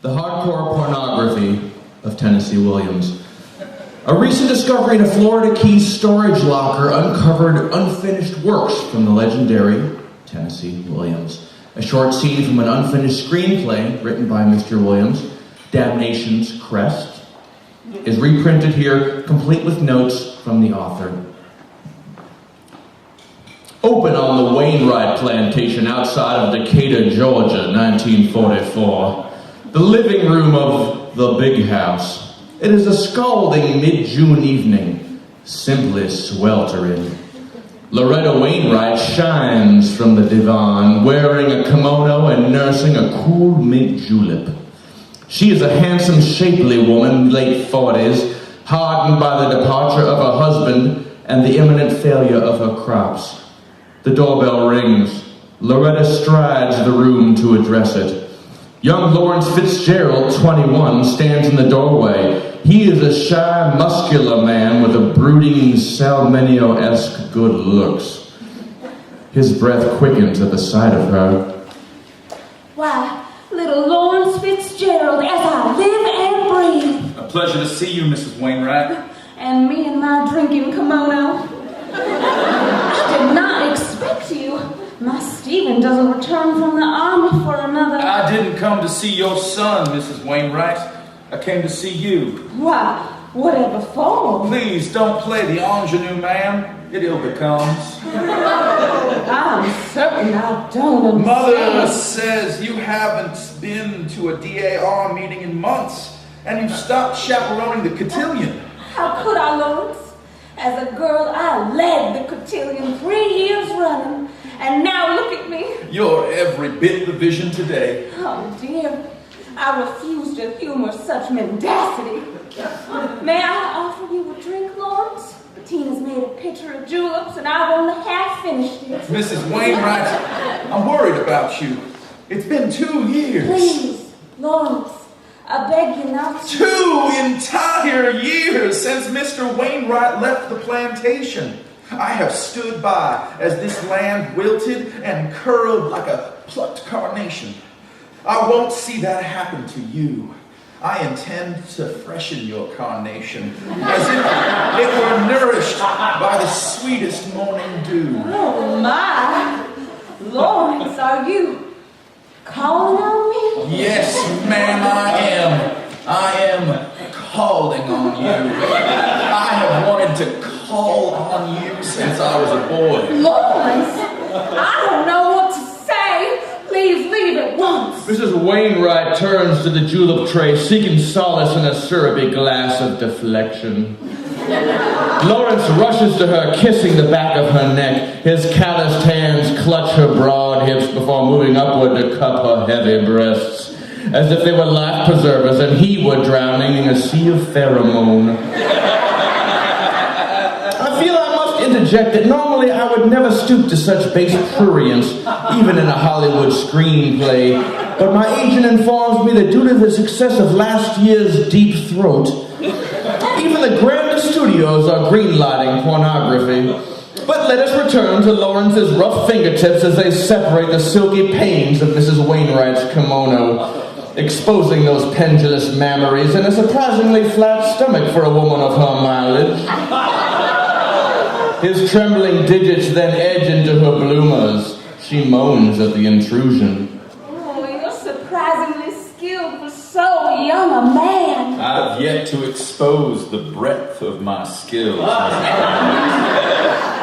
The hardcore pornography of Tennessee Williams. A recent discovery in a Florida Keys storage locker uncovered unfinished works from the legendary Tennessee Williams. A short scene from an unfinished screenplay written by Mr. Williams, Damnation's Crest, is reprinted here, complete with notes from the author. Open on the Wainwright plantation outside of Decatur, Georgia, 1944. The living room of the big house. It is a scalding mid-June evening, simply sweltering. Loretta Wainwright shines from the divan, wearing a kimono and nursing a cool mint julep. She is a handsome, shapely woman, late 40s, hardened by the departure of her husband and the imminent failure of her crops. The doorbell rings. Loretta strides the room to address it. Young Lawrence Fitzgerald, 21, stands in the doorway. He is a shy, muscular man with a brooding, Salmenio-esque good looks. His breath quickens at the sight of her. Why, little Lawrence Fitzgerald, as I live and breathe. A pleasure to see you, Mrs. Wainwright. And me in my drinking kimono. I did not expect you. My Stephen doesn't return from the army for another... I didn't come to see your son, Mrs. Wainwright. I came to see you. Why, whatever for? Please don't play the ingenue, ma'am. It ill becomes. I'm certain I don't understand. Mother says you haven't been to a DAR meeting in months, and you've stopped chaperoning the cotillion. How could I, Lawrence? As a girl, I led the cotillion 3 years running. And now look at me. You're every bit the vision today. Oh, dear. I refuse to humor such mendacity. May I offer you a drink, Lawrence? Tina's made a pitcher of juleps, and I've only half finished it. Mrs. Wainwright, I'm worried about you. It's been 2 years. Please, Lawrence, I beg you not to... 2 entire years since Mr. Wainwright left the plantation. I have stood by as this land wilted and curled like a plucked carnation. I won't see that happen to you. I intend to freshen your carnation as if it were nourished by the sweetest morning dew. Oh, my. Lawrence, are you calling on me? Yes, ma'am, I am. I am calling on you. I have wanted to call on you since I was a boy. Lawrence, I don't know what to say. Please leave at once. Mrs. Wainwright turns to the julep tray, seeking solace in a syrupy glass of deflection. Lawrence rushes to her, kissing the back of her neck. His calloused hands clutch her broad hips before moving upward to cup her heavy breasts, as if they were life preservers and he were drowning in a sea of pheromone. I feel I must interject that normally I would never stoop to such base prurience, even in a Hollywood screenplay, but my agent informs me that due to the success of last year's Deep Throat, even the grandest studios are greenlighting pornography. But let us return to Lawrence's rough fingertips as they separate the silky panes of Mrs. Wainwright's kimono, exposing those pendulous mammaries and a surprisingly flat stomach for a woman of her mileage. His trembling digits then edge into her bloomers. She moans at the intrusion. Oh, you're surprisingly skilled for so young a man. I've yet to expose the breadth of my skills.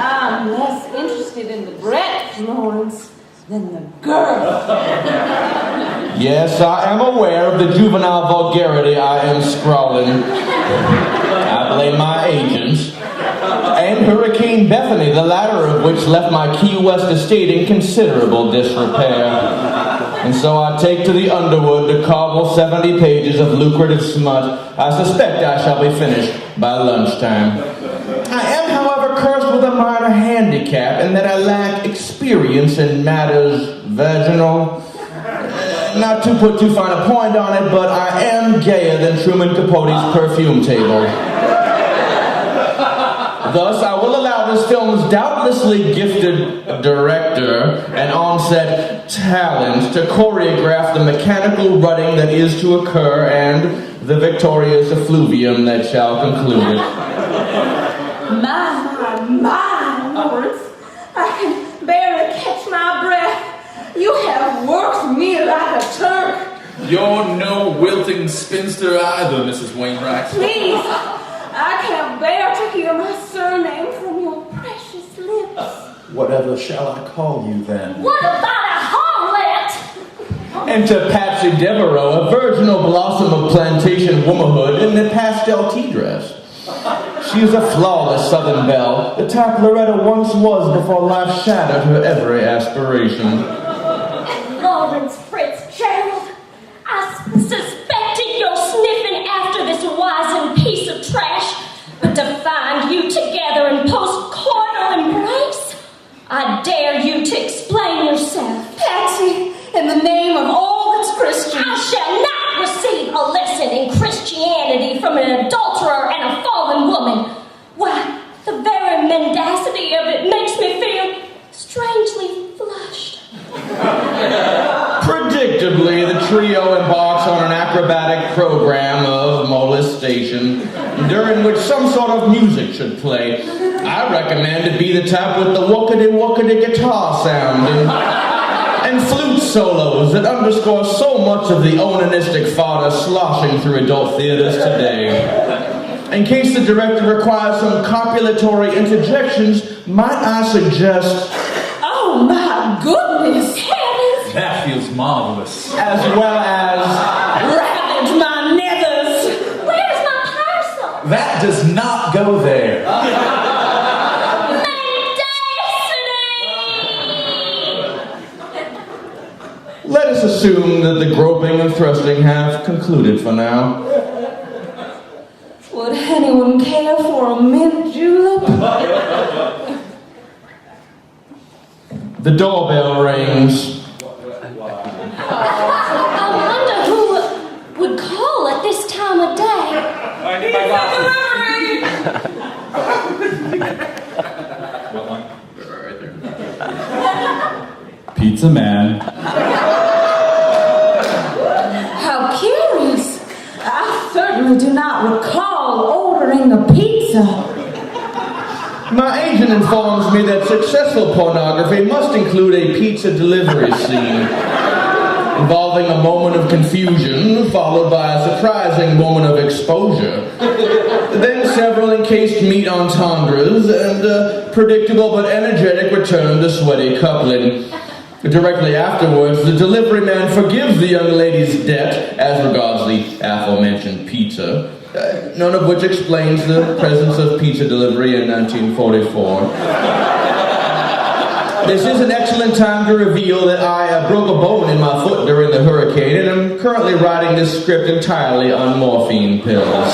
I'm less interested in the breadth, Lawrence, than the girth. Yes, I am aware of the juvenile vulgarity I am scrawling. I blame my agents. And Hurricane Bethany, the latter of which left my Key West estate in considerable disrepair. And so I take to the underwood to cobble 70 pages of lucrative smut. I suspect I shall be finished by lunchtime. I am, however, cursed with a minor handicap in that I lack experience in matters virginal. Not to put too fine a point on it, but I am gayer than Truman Capote's perfume table. Thus, I will allow this film's doubtlessly gifted director and on-set talent to choreograph the mechanical rutting that is to occur and the victorious effluvium that shall conclude it. My, Lawrence. I can barely catch my breath. You have worked me like a Turk. You're no wilting spinster either, Mrs. Wainwright. Please, I can't bear to hear my surname from your precious lips. Whatever shall I call you then? What about a harlot? And to Patsy Devereaux, a virginal blossom of plantation womanhood in a pastel tea dress. She is a flawless Southern belle, the type Loretta once was before life shattered her every aspiration. Lawrence Fitzgerald, I suspected your sniffing after this wizened piece of trash, but to find you together in post-coital embrace, I dare you to explain yourself. Patsy, in the name of all that's Christian, I shall not receive a lesson in Christianity from an adulterer and a fallen woman. Why, the very mendacity of it makes me feel strangely flushed. Predictably, the trio embarks on an acrobatic program of molestation, during which some sort of music should play. I recommend it be the type with the wookity-wookity guitar sound and flute solos that underscore so much of the onanistic fodder sloshing through adult theaters today. In case the director requires some copulatory interjections, might I suggest... Oh my goodness! Heavens! That feels marvelous. as well as... Ravage my nethers! Where's my parcel? That does not go there. Let us assume that the groping and thrusting have concluded for now. Would anyone care for a mint julep? The doorbell rings. I wonder who would call at this time of day. Pizza man. How curious. I certainly do not recall ordering a pizza. My agent informs me that successful pornography must include a pizza delivery scene involving a moment of confusion followed by a surprising moment of exposure. Then several encased meat entendres and a predictable but energetic return to sweaty coupling. Directly afterwards, the delivery man forgives the young lady's debt as regards the aforementioned pizza, none of which explains the presence of pizza delivery in 1944. This is an excellent time to reveal that I broke a bone in my foot during the hurricane, and I'm currently writing this script entirely on morphine pills.